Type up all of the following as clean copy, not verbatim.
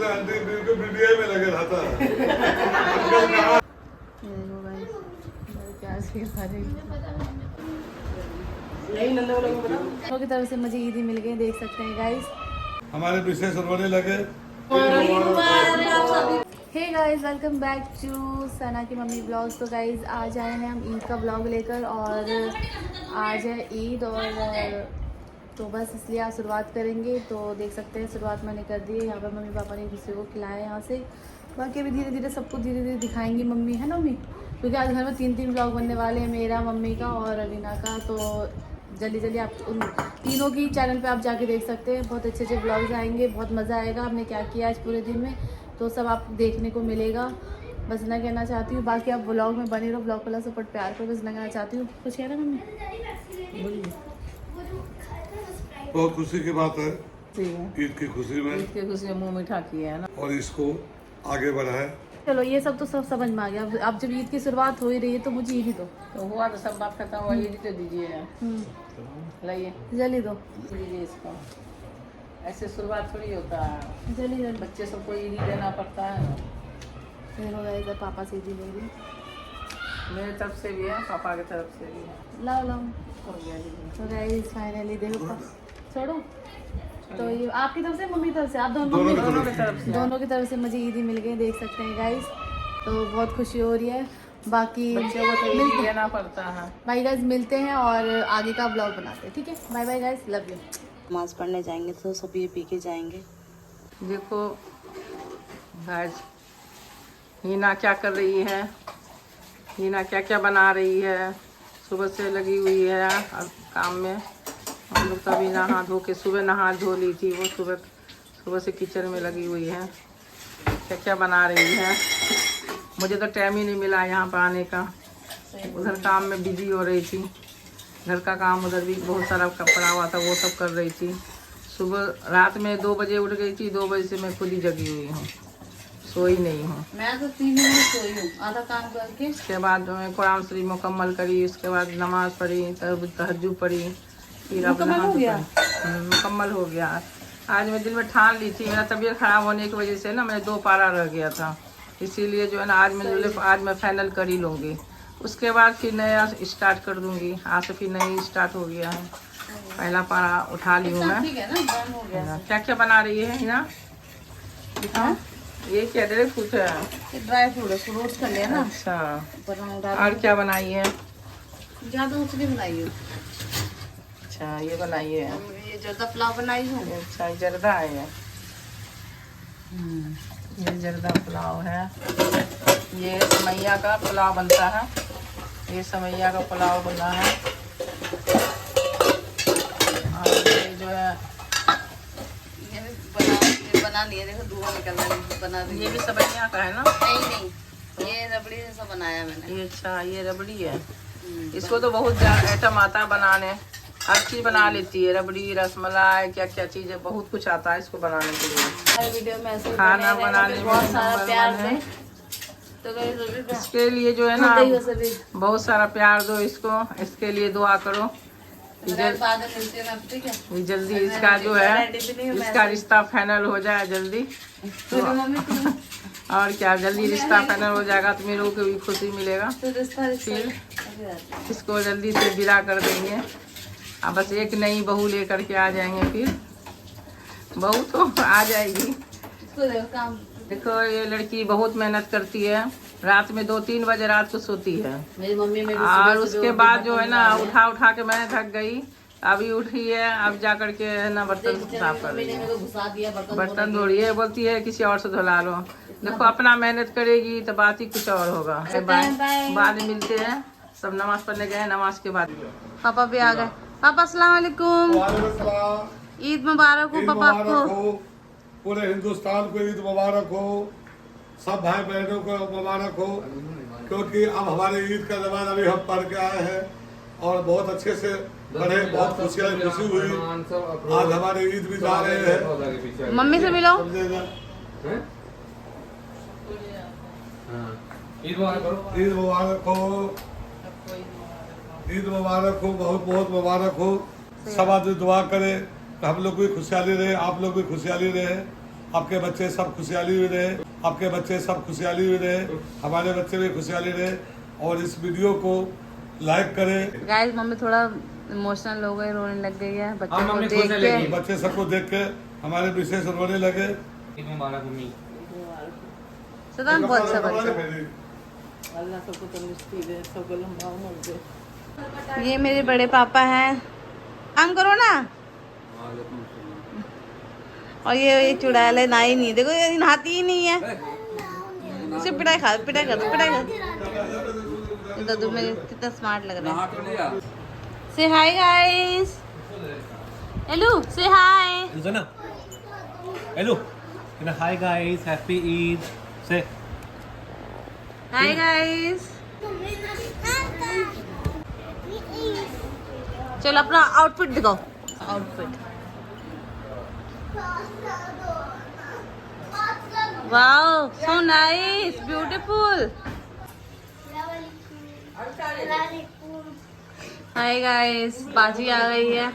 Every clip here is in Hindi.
तो आंटी वीडियो में लगे रहता है। की तरफ से मुझे ईदी मिल गई, देख सकते हैं गाइस। हमारे विशेष रोने लगे। Hey guys, welcome back to Sana की मम्मी ब्लॉग्स। तो गाइस आज आए हैं हम ईद का ब्लॉग लेकर, और आज है ईद, और तो बस इसलिए आप शुरुआत करेंगे। तो देख सकते हैं शुरुआत मैंने कर दी है। यहाँ पर मम्मी पापा ने किसी को खिलाया यहाँ से, बाकी अभी धीरे धीरे सबको धीरे धीरे दिखाएंगी मम्मी, है ना मम्मी? क्योंकि आज घर में 3 ब्लॉग बनने वाले हैं, मेरा, मम्मी का और अलीना का। तो जल्दी जल्दी आप उन तीनों की चैनल पे आप जाके देख सकते हैं। बहुत अच्छे अच्छे ब्लॉग्स आएंगे, बहुत मज़ा आएगा। हमने क्या किया आज पूरे दिन में, तो सब आप देखने को मिलेगा। बस इतना कहना चाहती हूँ, बाकी आप ब्लॉग में बने रहो, ब्लॉग वाला सपोर्ट प्यार करो, बस इतना कहना चाहती हूँ। कुछ कहना मम्मी? बहुत खुशी की बात है, ईद की खुशी में, ईद की खुशी में मुँह मीठा किया है ना, और इसको आगे बढ़ाए। चलो ये सब तो सब समझ में आ गया। अब जब ईद की शुरुआत हो ही रही है तो मुझे ईद ही दो। तो हुआ तो सब बात खत्म हुआ। ईद तो दीजिए, लाइए जल्दी दो, दीजिए इसको। ऐसे शुरुआत थोड़ी होता है, जल्दी जल्दी। बच्चे सबको ईद ही देना पड़ता है ना। देखो गाइस, अब पापा से ईदी लेंगे। मेरे तरफ से भी है, पापा की तरफ से भी है। लाओ लाओ। हो गया दीजिए। तो गाइस फाइनली देखो, छोड़ो। तो ये आपकी तरफ से, मम्मी की तरफ से, आप दोनों दोनों की की तरफ से, दोनों की तरफ से मुझे ईदी मिल गई, देख सकते हैं गाइस। तो बहुत खुशी हो रही है। बाकी बच्चों को तो ईद ही देना पड़ता है। बाय गाइस, मिलते हैं और आगे का ब्लॉग बनाते हैं, ठीक है? Bye bye guys, love you. नमाज पढ़ने जाएंगे तो सब ये पी के जाएंगे। देखो गाइस, हीना क्या कर रही है, हीना क्या क्या बना रही है। सुबह से लगी हुई है काम में। हम लोग तभी नहा धो के सुबह नहा धो ली थी। वो सुबह से किचन में लगी हुई है, क्या क्या बना रही है। मुझे तो टाइम ही नहीं मिला यहाँ पर आने का, उधर काम में बिजी हो रही थी। घर का काम उधर भी बहुत सारा पड़ा हुआ था, वो सब कर रही थी। सुबह रात में 2 बजे उठ गई थी, 2 बजे से मैं खुद ही जगी हुई हूँ, सोई नहीं हूँ। मैं तो 3 मिनट सोई हूँ, आधा काम करके। उसके बाद मैं कुरान शरीफ मुकम्मल करी, उसके बाद नमाज पढ़ी, तब तहज्जुद पढ़ी, फिर मुकम्मल हो गया। मुकम्मल हो गया। आज मैं दिल में ठान ली थी, मेरा तबीयत खराब होने की वजह से ना मैं 2 पारा रह गया था, इसीलिए जो है ना आज मैं फाइनल कर ही लूँगी। उसके बाद फिर नया स्टार्ट कर दूँगी। आज से फिर नई स्टार्ट हो गया है, पहला पारा उठा ली हूँ मैं। ठीक है ना, बंद हो गया। क्या क्या बना रही है ना, दिखाओ। ये क्या ड्राई फ्रूट है? ये ड्राई फ्रूट है, रोस्ट कर लिया ना। अच्छा, ऊपर और क्या बनाई है? ज़्यादा मछली बनाई हूँ। अच्छा, ये बनाई है। ये जर्दा पुलाव बनाई हूँ। अच्छा, जर्दा है ये। ये जर्दा पुलाव है। ये समैया का पुलाव बनता है, ये समैया का पुलाव बना है। और ये जो है ये बना लिया, देखो धुआं निकल रहा है, बना रही ये भी समैया का है ना? नहीं, ये रबड़ी जैसा बनाया मैंने। ये अच्छा, ये रबड़ी है। इसको तो बहुत ज़्यादा आइटम आता है बनाने, हर चीज़ बना लेती है। रबड़ी, रसमलाई, क्या क्या चीज़ें, बहुत कुछ आता है इसको बनाने के लिए। हर वीडियो में ऐसे खाना बनाने में बहुत सारा प्यार नंबर 1 है। है। तो इसके लिए जो है ना बहुत सारा प्यार दो इसको, इसके लिए दुआ करो। ये जल्दी इसका जो है, इसका रिश्ता फाइनल हो जाए जल्दी। तो और क्या, जल्दी रिश्ता फाइनल हो जाएगा तो मेरे को भी खुशी मिलेगा। फिर इसको जल्दी से विदा कर देंगे। अब बस एक नई बहू लेकर के आ जाएंगे। फिर बहू तो आ जाएगी। देखो ये लड़की बहुत मेहनत करती है, रात में 2-3 बजे रात को सोती है। मेरी मम्मी में और उसके बाद जो है ना उठा के मैं थक गई, अभी उठी है, अब जा करके है ना बर्तन साफ कर रही है, बर्तन धो रही है। बोलती है किसी और से धुला लो। देखो अपना मेहनत करेगी तो बात ही कुछ और होगा। बाद में मिलते हैं, सब नमाज पढ़ने गए, नमाज के बाद पापा भी आ गए। पापा अस्सलाम वालेकुम, ईद मुबारक हो पापा आपको। पूरे हिंदुस्तान को ईद मुबारक हो, सब भाई बहनों को मुबारक हो, क्योंकि अब हमारे ईद का जमाना अभी हम पढ़ के आए हैं और बहुत अच्छे से पढ़े, बहुत खुशी हुई। आज हमारे ईद भी जा रहे हैं। मम्मी से मिलो। ईद मुबारक हो, ईद मुबारक हो, बहुत बहुत मुबारक हो। सब आदमी दुआ करे तो हम लोग भी खुशहाली रहे, आप लोग भी खुशहाली रहे। आपके बच्चे सब खुशहाली में रहे, आपके बच्चे सब खुशहाली में रहे, हमारे बच्चे भी खुशहाली रहे। और इस वीडियो को लाइक करें। गाइस मम्मी थोड़ा इमोशनल हो गई, रोने लग गई है बच्चे को मम्मी देख खुश के। लगी। बच्चे सबको देख के हमारे विशेष रोने लगे। ईद मुबारक मम्मी। सदान बहुत अच्छा बच्चा। अल्लाह सबको तंदुरुस्ती दे, सबको लंबा उम्र दे। ये मेरे बड़े पापा हैं, काम करो ना। और ये चुड़ैल है, नहाई नहीं, देखो ये नहाती ही नहीं है, सिर्फ पिटाई कर दो। दादू मेरे कितना स्मार्ट लग रहा है। से हाय गाइस, हेलो से hi. Hello hi guys, happy Eid से। हाय गाइस, चलो अपना आउटफिट दिखाओ। Outfit wow, so nice, beautiful. Hi guys, बाजी आ गई है।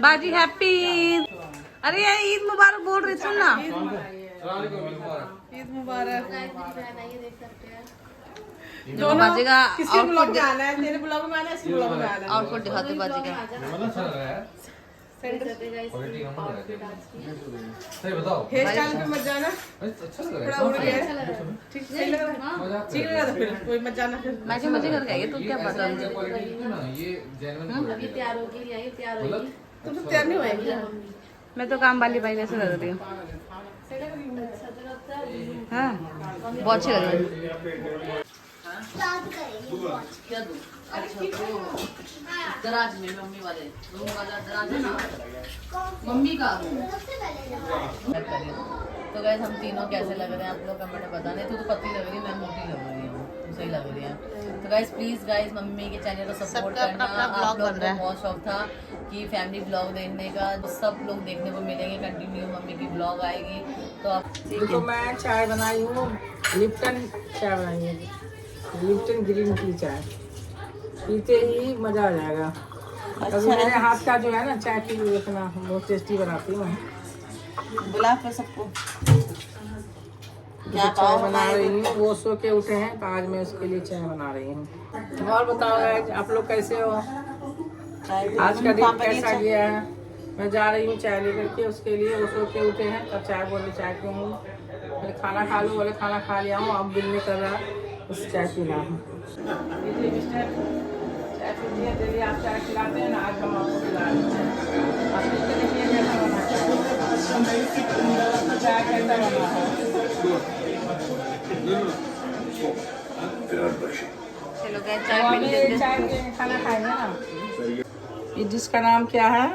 बाजी हैप्पी ईद। अरे यार ईद मुबारक बोल रही, सुन ना। ईद मुबारक। दोनों बाजी का किसी ब्लॉग में आना है, तेरे ब्लॉग में आना है, इसी ब्लॉग में आना है। आउटफिट दिखाते बाजी का। सही बताओ। हेयर स्टाइल पे मत जाना, अच्छा लग थोड़ा उड़ गया है। ठीक सही लग रहा है, ठीक लग रहा था फिर कोई मत जाना फिर। मैं जो मजे करके आई है, तू क्या पता मुझे। तुम तो तैयार नहीं हुए। मैं तो काम वाली भाई जैसे लग रही हूँ। हाँ बहुत अच्छी लग रही है। दराज में मम्मी वाले रूम वाला दराज है ना, मम्मी का रूम। तो गाइस हम तीनों कैसे लग रहे हैं आप लोग कमेंट में बताना। तू तो पतली लग रही है, मैं मोटी लग रही हूँ, तू सही लग रही है। तो गाइस प्लीज गाइस मम्मी के चैनल को सपोर्ट करना। आप लोगों को बहुत शौक था कि फैमिली ब्लॉग देखने का, सब लोग देखने को मिलेंगे, कंटिन्यू मम्मी की ब्लॉग आएगी। तो आप देखो मैं चाय बनाई हूँ, लिप्टन चाय बनाई है, लिप्टन ग्रीन टी चाय। पीते ही मजा आ जाएगा। अभी मेरे हाथ का जो है ना चाय पी देखना, बहुत टेस्टी बनाती हूँ। बुला फिर सबको। चाय बना रही हूँ, वो सो के उठे हैं तो आज मैं उसके लिए चाय बना रही हूँ। और बताओ आज आप लोग कैसे हो, आज का दिन कैसा गया है। मैं जा रही हूँ चाय लेकर के उसके लिए, वो सो के उठे हैं तब चाय बोले चाय पीऊँगी। बोले खाना खा लूँ, बोले खाना खा लिया हूँ, अब दिल नहीं कर रहा उस चाय पीना है। चाय पीजिए, डेली आप चाय खिलाते हैं ना, आज हम आपको खिला रहे हैं। आप देखिए कैसा बना है, चाय कैसा बना है। चलो गाइस चाय पी लेते हैं। चाय के खाना खाएंगे ना। ये जिसका नाम क्या है,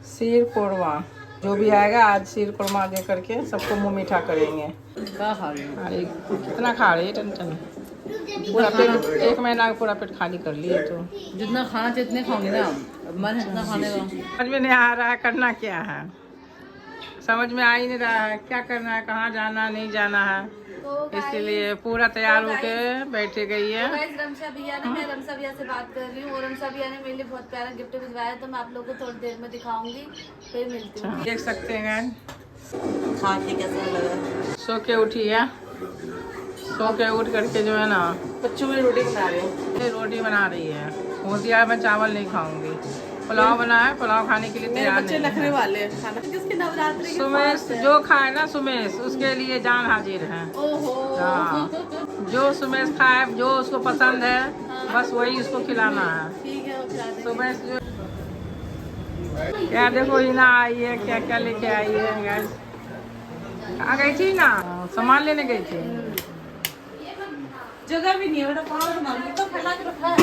शीर कोरमा। जो भी आएगा आज शीर कोरमा दे करके सबको मुंह मीठा करेंगे। क्या खा रही हो? अरे कितना खा रहे हैं, टेंशन पूरा पेट, एक महीना का पूरा पेट खाली कर लिए। तो जितना खाना चाहिए उतने खाऊंगी ना, मन है इतना खाने का। समझ में नहीं आ रहा है करना क्या है, समझ में आ ही नहीं रहा है क्या करना है, कहाँ जाना नहीं जाना है, इसलिए पूरा तैयार होके बैठे गई है। रमशा भैया ने, मैं रमशा भैया से बात कर रही हूँ और रमशा भैया ने मेरे लिए बहुत प्यारा गिफ्ट भिजवाया, तो मैं आप लोगों को थोड़ी देर में दिखाऊंगी, फिर मिलती हूँ। देख सकते हैं खा के कैसा लगा। सो के उठी है, सो के उठ करके जो है ना बच्चों में रोटी बना रही हूँ। ये रोटी बना रही है। मोतिया मैं चावल नहीं खाऊंगी, पुलाव बना है, पुलाव खाने के लिए तैयार नहीं है। वाले खाना किसके नवरात्रि के सुमेश जो खाए ना, सुमेश उसके लिए जान हाजिर है। ओहो। हाँ, जो सुमेश खाए, जो उसको पसंद है बस वही उसको खिलाना है। ठीक है वो खिला देंगे। सुमेश जो क्या देखो हिना आई है, क्या क्या लेके आई है गैस। कहाँ गई थी ना, सामान लेने गई थी। जगह भी नहीं है, तो फैला के रखा है।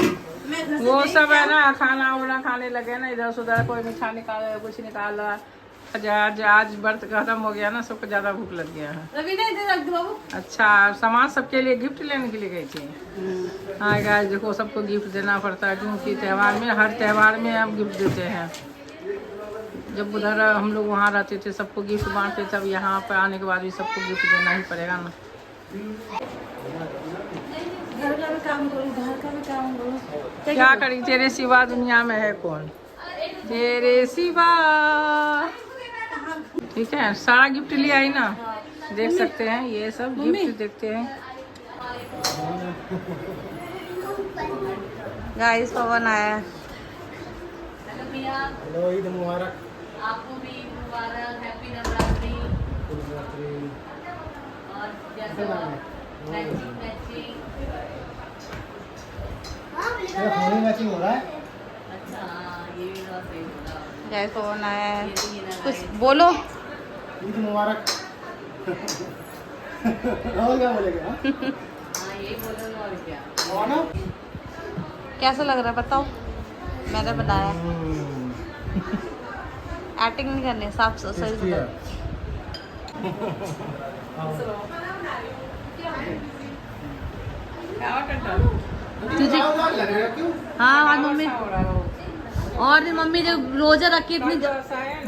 मैं घर से वो देख सब के है ना, खाना वाना खाने लगे ना, इधर से उधर कोई मिठा निकाल रहा है, कुछ निकाल रहा है। आज व्रत खत्म हो गया ना, सबको ज्यादा भूख लग गया है। रवीना इधर रख दो बाबू। अच्छा, सामान सबके लिए गिफ्ट लेने के लिए गई थी। हाँ गाइस देखो, सबको गिफ्ट देना पड़ता है क्योंकि त्यौहार में, हर त्यौहार में हम गिफ्ट देते हैं। जब उधर हम लोग वहाँ रहते थे सबको गिफ्ट बांटते, तब यहाँ पर आने के बाद भी सबको गिफ्ट देना ही पड़ेगा ना। घर का भी काम करो, घर का भी काम करो। क्या करी, तेरे सिवा दुनिया में है कौन, तेरे सिवा ठीक है, सारा गिफ्ट ले आई ना, देख सकते हैं ये सब गिफ्ट देखते हैं। गाइस पवन आया है। हेलो, ईद मुबारक। आपको भी मुबारक, हैप्पी नवरात्रि। और जैसे मैचिंग मैचिंग हो रहा है। अच्छा, ये भी बहुत सही होगा। गाइस पवन आया है, ये तो ये ना कुछ बोलो। ईद मुबारक। और क्या बोलेगा? हाँ, यही बोलोगे और क्या। और ना? कैसा लग रहा है बताओ। मैंने बनाया, एक्टिंग नहीं करनी, साफ सही से बताओ। तुझे हाँ आज मम्मी, और मम्मी जब रोजा रखी इतनी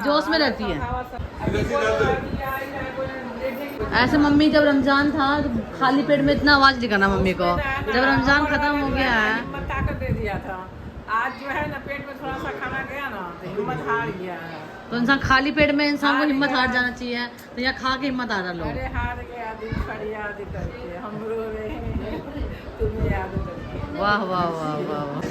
जोश में रहती है। ऐसे मम्मी जब रमजान था तो खाली पेट में इतना आवाज दिखाना मम्मी को, जब रमजान खत्म हो गया है ताकत दे दिया था। आज जो है ना पेट में थोड़ा सा खाना गया ना तो हिम्मत हार गया है। तो इंसान खाली पेट में इंसान को हिम्मत हार जाना चाहिए, तो यहाँ खा के हिम्मत हारा लो। अरे हार गया दिन पर याद करके हम रो रहे हैं तुम्हें याद करके। वाह वाह वाह वाह वाह।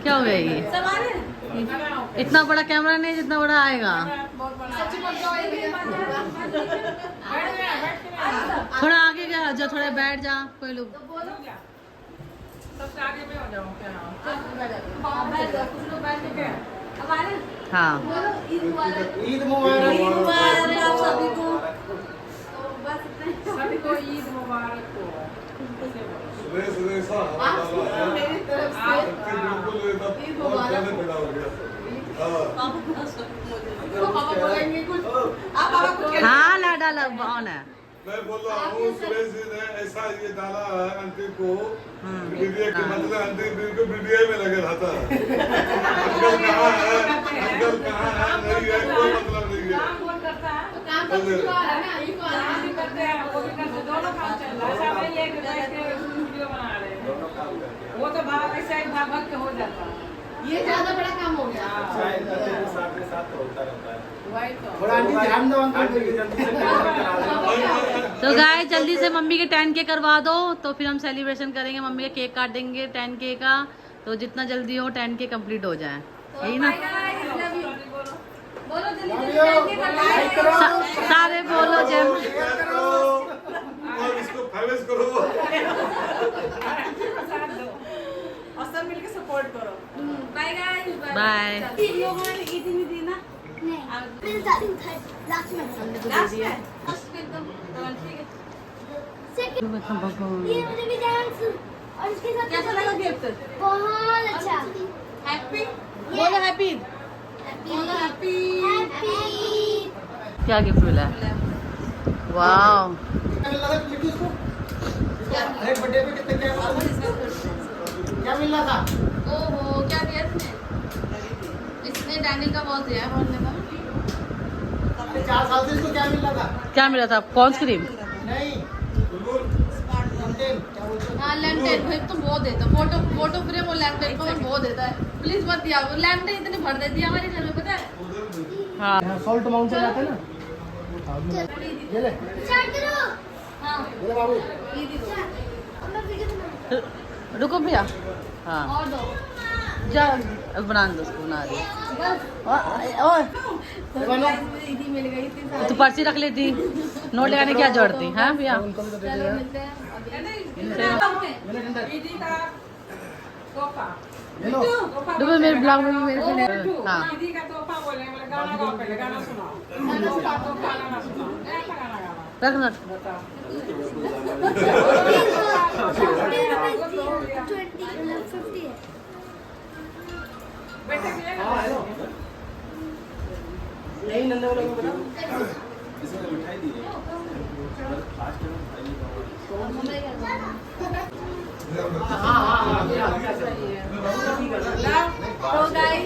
क्या हो गया ये? इतना बड़ा कैमरा नहीं, जितना बड़ा आएगा। थोड़ा आगे जा, जो थोड़ा बैठ जा कोई लोग। सबसे आगे में हो जाओ क्या? हाँ ईद मुबारक। सभी को ईद मुबारक हो। सुबह सा मेरी तरफ से बिल्कुल ईद मुबारक पैदा हो गया। हाँ लाडा लग ऑन है। मैं बोल रहा हूँ सुरेश जी ने ऐसा ये डाला है आंटी को, वीडियो के मतलब आंटी बिल्कुल वीडियो में लगे रहता है। अंकल कहाँ है, अंकल कहाँ है, नहीं है, कोई मतलब नहीं है। काम तो कुछ और है ना, ये काम भी करते हैं, वो भी करते हैं, दोनों काम चल रहा है। ऐसा नहीं है कि बैठ के वीडियो बना रहे हैं, वो तो भाग ऐसा ही भाग के हो जाता है। ये ज्यादा बड़ा काम हो गया। तो गाय जल्दी से मम्मी के 10K करवा दो, तो फिर हम सेलिब्रेशन करेंगे। मम्मी का केक काट देंगे 10K का, तो जितना जल्दी हो 10K कंप्लीट हो जाए, यही ना। बोलो जल्दी सारे बोलो जय। और इसको फेमस करो। और सब मिलके सपोर्ट करो। Bye guys, bye. कैसा लगा गिफ्ट? बहुत अच्छा। हैप्पी बोलो हैप्पी। बोलो हैप्पी। क्या गिफ्ट मिला है? वाह, बर्थडे पे कितने क्या मिल रहा था? ओहो, क्या दिया इसने? इसने डैनियल का बहुत दिया है बोलने का। 4 साल से इसको क्या मिल रहा था? क्या मिला था? कौन सी क्रीम? नहीं, हाँ लैंटेन भाई तुम बहुत देता, फोटो फ्रेम और लैंटेन को बहुत देता है। प्लीज मत दिया, वो लैंटेन इतने भर देती है हमारे घर में, पता है? हाँ सॉल्ट माउंट से जाते हैं ना। ये ले, हाँ ये ले बाबू। ये दी दो रुको भैया। हाँ और दो जा बना दो, उसको बना दो। बस। ओए तो guys, मुझे ईदी मिल गई थी सारी। तू पर्ची रख लेती, नोट लगाने की क्या जरूरत थी? हाँ भैया चलो मिलते हैं अभी। दीदी का तोहफा। ये लो। रुको मेरे ब्लॉग में मेरे से हाँ दीदी का तोहफा बोले, बोले गाना गाओ, पहले गाना सुनाओ। तोहफा तोहफा गाना सुनाओ। कैसा गाना गाना? रख रख। बताओ। 50 है। बेटे के लिए हाँ, हेलो। यही नंदे वालों को बताओ। तो गाइस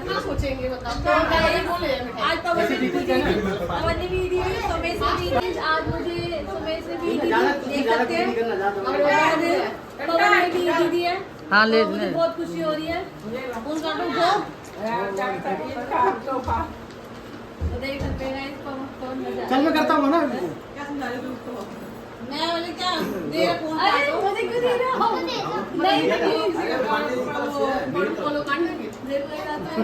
क्या सोचेंगे बताओ? तो गाइस आज तो वैसे भी ईदी है, अवनी भी ईदी है, सुमेश भी ईदी है। आज मुझे सुमेश ने भी ईदी देख सकते हैं। और आज पवन ने भी दीदी है, हाँ ले तो मुझे ले। बहुत खुशी हो रही है। फूल काटो दो, तो देख सकते हैं guys, पवन मजा चल मैं करता हूँ ना मैं बोले क्या दे फोन काटो, मुझे क्यों दे रहे हो? नहीं फॉलो कर लेंगे, मेरे को याद आता है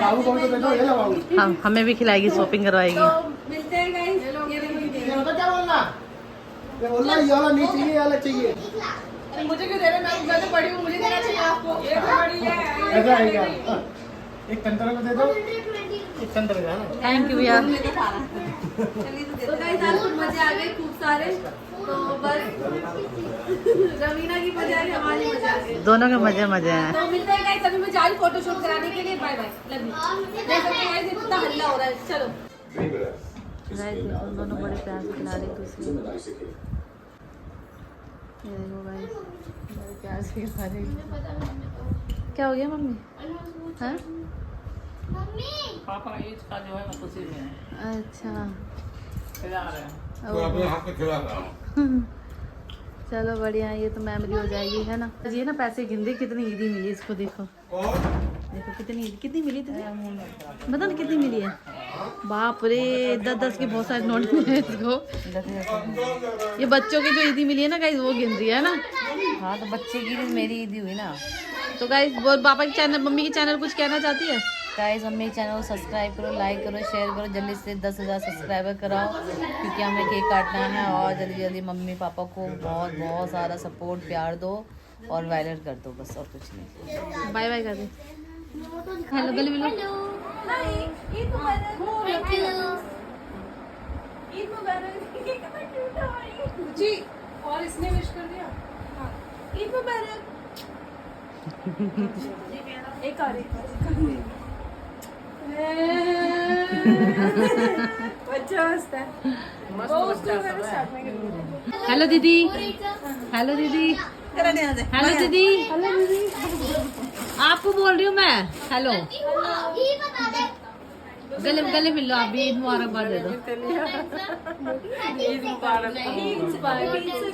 बाबू को तो देखो ये लो बाबू हम हमें भी खिलाएगी, शॉपिंग करवाएगी। तो मिलते हैं गाइस, ये ये होता क्या बोलना ये बोलना ये वाला नहीं चाहिए ये वाला चाहिए मुझे क्यों दे रहे? मैं तो बड़ी हूँ, मुझे देना चाहिए आपको। ये तो बड़ी है। ऐसा है क्या एक तंत्र को दे दो एक तंत्र का ना थैंक यू भैया। तो गाइस आज कुछ मजे आ गए खूब सारे, तो बस रवीना की मजे आ गई, हमारी मजे आ गए। दोनों के मजे मजे हैं। तो मिलते हैं गाइस, अभी मैं जा रही फोटो शूट कराने के लिए। Bye bye, love you. देख सकते हैं गाइस इतना हल्ला हो रहा है। चलो गाइस देखो दोनों बड़े प्यार से खिला रहे एक दूसरे को। ये देखो गाइस बड़े प्यार से खिला रहे। क्या हो गया मम्मी? हाँ पापा ईद का जो है ना खुशी में है, अच्छा खिला रहे हैं। तो अपने हाथ में खिला रहा हूँ। चलो बढ़िया है, ये तो मेमोरी हो जाएगी है ना। ये ना पैसे गिन दे कितनी ईदी मिली इसको, देखो और देखो कितनी मिली तुझे, बता ना कितनी मिली है। बाप रे 10-10 के बहुत सारे नोट मिले हैं इसको। ये बच्चों की जो ईदी मिली है ना गाइस वो गिन रही है ना। हाँ तो बच्चे की मेरी ईदी हुई ना। तो गाइस वो पापा की चैनल मम्मी की चैनल कुछ कहना चाहती है? गाइस मम्मी चैनल को सब्सक्राइब करो, लाइक करो, शेयर करो, जल्दी से 10,000 सब्सक्राइबर कराओ, क्योंकि हमें केक काटना है। और जल्दी जल्दी मम्मी पापा को बहुत बहुत सारा सपोर्ट प्यार दो और वायरल कर दो, बस और कुछ नहीं। बाय बाय कर दे। हेलो गले मिलो। जी और इसने विश कर दिया। ईद मुबारक। एक और बच्चा मस्त है। हेलो दीदी, हेलो दीदी, हेलो दीदी, आपको बोल रही हूँ मैं। हेलो गले गले मिल लो, आप भी ईद मुबारकबाद दे दो।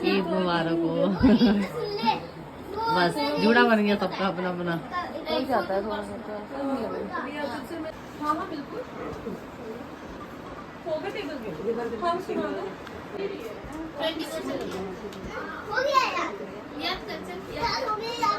ईद मुबारक हो। बस जुड़ा बन गया सबका अपना अपना। हो जाता है थोड़ा सा। हाँ हाँ बिल्कुल हो गए टेबल के। हाँ सुना दो। हो गया यार, याद कर याद हो गया यार।